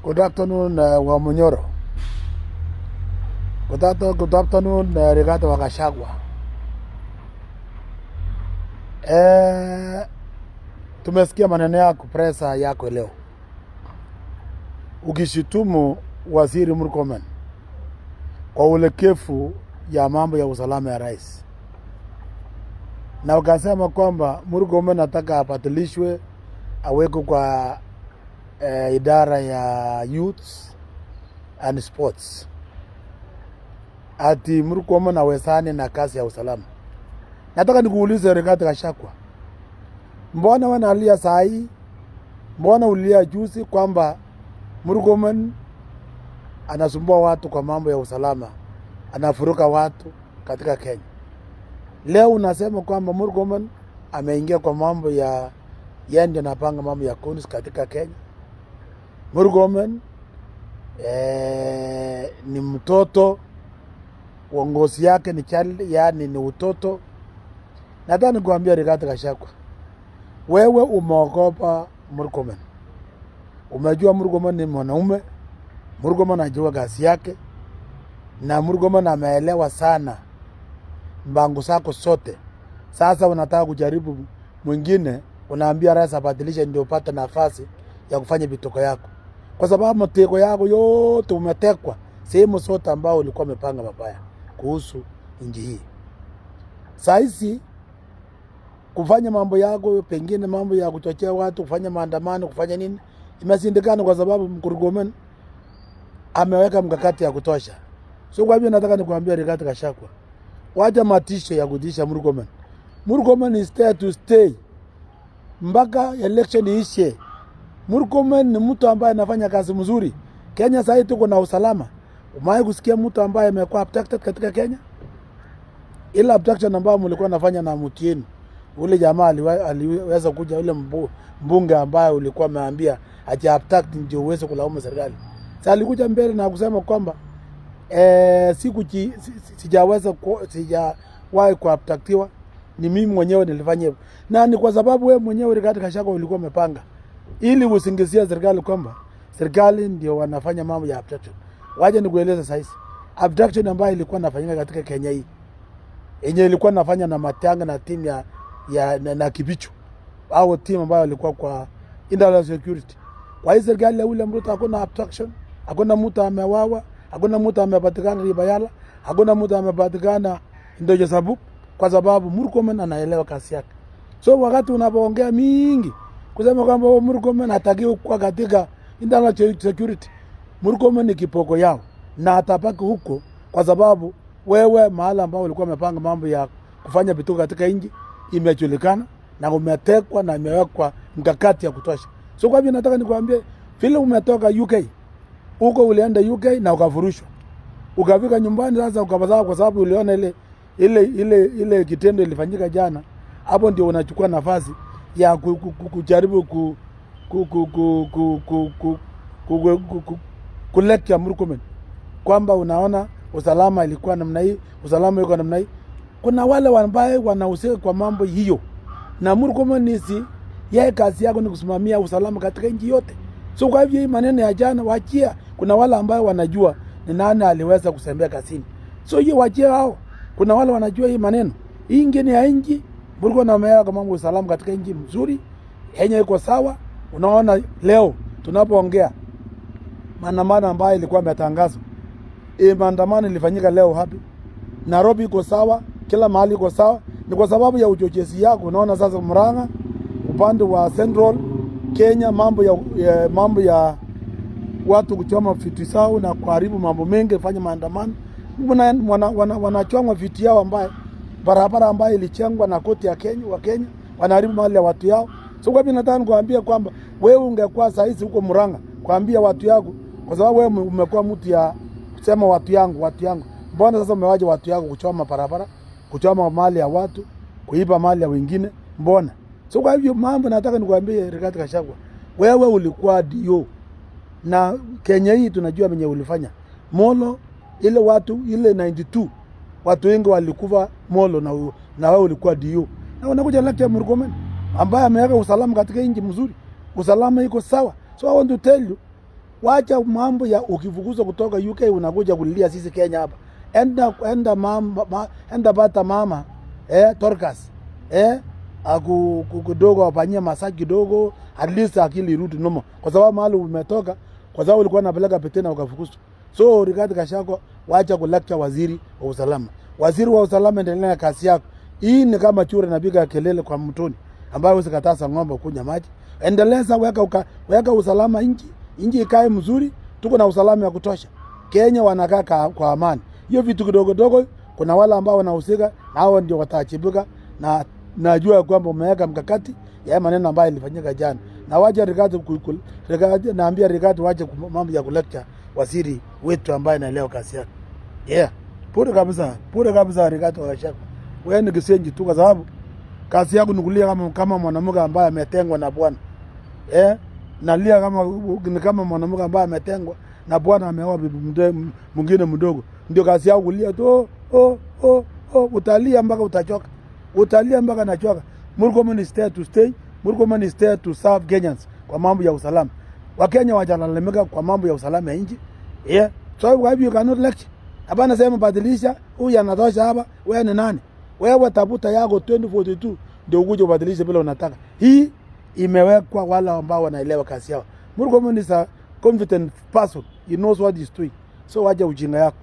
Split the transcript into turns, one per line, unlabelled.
Good afternoon, Wamunyoro. Good afternoon, Rigathi wa Gachagua. Tumesikia maneno yako, presa yako leo, ukishitumu Waziri Murkomen kwa ulekefu ya mambo ya usalama ya rais, na ukasema kwamba Murkomen nataka apatilishwe aweko kwa idara ya youth and sports. Ati Murkomen awezane na kazi ya usalama. Nataka nikuulize Rigathi Gachagua, mbona wanalia saa hii? Mbona ulia juzi kwamba Murkomen anasumbua watu kwa mambo ya usalama, anafuruka watu katika Kenya? Leo unasema kwamba Murkomen ameingia kwa mambo ya yeye anapanga mambo ya kunus katika Kenya. Murkomen ni mtoto, uongozi yake ni child, yani ni utoto. Nataka nikuambia Rigathi Gachagua, wewe umeogopa Murkomen. Umejua Murkomen ni mwanaume, Murkomen anajua kazi yake, na Murkomen ameelewa sana mbangu zako sote. Sasa unataka kujaribu mwingine, unaambia rais abadilishe ndio upate nafasi ya kufanya vitoko yako, kwa sababu mateko yako yote umetekwa sehemu zote ambao ulikuwa umepanga mabaya kuhusu nchi hii. Sasa kufanya mambo yako, pengine mambo ya kuchochea watu kufanya maandamano, kufanya nini, imeshindikana kwa sababu Murkomen ameweka mkakati ya kutosha. So kwa hivyo nataka nikuambia Rigathi Gachagua, wacha matisho ya kutisha Murkomen. Murkomen is there to stay mpaka election ishe. Murkomen ni mtu ambaye anafanya kazi mzuri. Kenya sasa tuko na usalama. Umewahi kusikia mtu ambaye amekuwa abducted katika Kenya? Ila abduction ambayo mlikuwa nafanya na Mutieno, ule jamaa aliweza kuja, ule mbunge ambaye ulikuwa umeambia ati abduct ndio uweze kulaumu serikali. Sasa alikuja mbele na kusema kwamba sijawahi kuabductiwa, ni mimi mwenyewe nilifanya hivyo. Na ni kwa sababu wewe mwenyewe Rigathi Gachagua ulikuwa umepanga ili usingizia serikali kwamba serikali ndio wanafanya mambo ya abduction. Waje nikueleza sasa, abduction ambayo ilikuwa inafanyika katika Kenya hii, yenye ilikuwa inafanya na Matiang'i na timu na Kibicho, au timu ambayo ilikuwa kwa internal security. Kwa hiyo serikali ya ule mtu hakuna abduction, hakuna mtu amewawa, hakuna mtu amepatikana Ribayala, hakuna mtu amepatikana Ndoje Sabu, kwa sababu Murkomen anaelewa kazi yake. So wakati unapoongea mingi kusema kwamba Murkomen hatakiwi kwa katika internal security, Murkomen ni kipoko yao na atapaki huko, kwa sababu wewe mahali ambao ulikuwa umepanga mambo ya kufanya vitu katika nchi imejulikana na umetekwa na imewekwa mkakati ya kutosha. So kwa hivyo nataka nikwambie, vile umetoka UK, huko ulienda UK na ukafurushwa, ukafika nyumbani sasa ukapata, kwa sababu uliona ile kitendo ilifanyika jana. Hapo ndio unachukua nafasi ya kujaribu kuleta Murkomen kwamba unaona usalama ilikuwa namna hii, usalama yuko namna hii. Kuna wale ambao wanahusika kwa mambo hiyo, na Murkomen yeye kazi yake ni kusimamia usalama katika nchi yote. So kwa hivyo maneno ya jana wachia, kuna wale ambao wanajua ni nani aliweza kusembea kazini. So hiyo wachia hao, kuna wale wanajua hii maneno. Hii ingine ya nchi, Murkomen ameweka mambo ya usalama katika nchi mzuri, yenye iko sawa. Unaona leo tunapoongea maandamano ambayo ilikuwa imetangazwa, maandamano ilifanyika leo hapi Nairobi iko sawa, kila mahali iko sawa. Ni kwa sababu ya uchochezi yako. Unaona sasa Murang'a, upande wa Central Kenya, mambo ya watu kuchoma vitu zao na kuharibu mambo mengi, fanya maandamano, wanachoma vitu yao ambaye barabara ambayo ilichengwa na koti ya Kenya, wa Kenya wanaharibu mali ya watu yao. So kwa hivyo nataka kuambia kwamba wewe ungekuwa saa hizi huko Murang'a kuambia watu yako, kwa sababu wewe umekuwa mtu ya kusema watu yangu. Mbona sasa umewaje watu yako kuchoma barabara, kuchoma mali ya watu, kuiba mali ya wengine? Mbona? So kwa hivyo mambo nataka nikuambie Rigathi Gachagua, wewe ulikuwa DO na Kenya hii tunajua mwenye ulifanya Molo, ile watu ile 92 watu wengi walikufa Molo, na wewe ulikuwa DO, na unakuja lecture Murkomen ambaye ameweka usalama katika nchi mzuri, usalama iko sawa. So I want to tell you, Wacha mambo ya ukifukuzwa kutoka UK unakuja kulilia sisi Kenya hapa. Enda bata mama Dorcas kidogo afanyie massage kidogo, at least akili irudi normal, kwa sababu mahali umetoka, kwa sababu ulikuwa unapeleka petena ukafukuzwa. So Rigathi Gachagua, wacha kulecture waziri wa usalama. Waziri wa usalama, endelea na kazi yako. Hii ni kama chure napiga kelele kwa mtoni ambayo usikataza ng'ombe kunywa maji. Endeleza, weka usalama nchi ikae mzuri, tuko na usalama ya kutosha. Kenya wanakaa kwa amani. Hiyo vitu kidogo dogo, kuna wale ambao wanahusika na hao ndio watachibuka, na najua kwamba umeweka mkakati ya maneno ambayo ilifanyika jana. Na waje Rigathi naambia Rigathi waje mambo ya kulecture waziri wetu ambaye anaelewa kazi yake. Pure kabisa Rigathi Gachagua. Wewe ni kisenji tu, kwa sababu kazi yako ni kulia kama mwanamke ambaye ametengwa na bwana. Nalia kama mwanamke ambaye ametengwa na bwana, ameoa bibi mwingine mdogo. Ndio kazi yako kulia tu. Utalia mpaka utachoka. Utalia mpaka nachoka. Murkomen is there to stay. Murkomen is there to serve Kenyans kwa mambo ya usalama. Wakenya wajalalamika kwa mambo ya usalama ya nchi. So why you cannot lecture? Hapana sema badilisha, huyu anatosha hapa, wewe ni nani? Wewe tafuta yako 2042 ndio ukuje ubadilishe bila unataka. Hii imewekwa wale ambao wanaelewa kazi yao. Murkomen is a confident person. He knows what he's doing. So waje ujinga yako.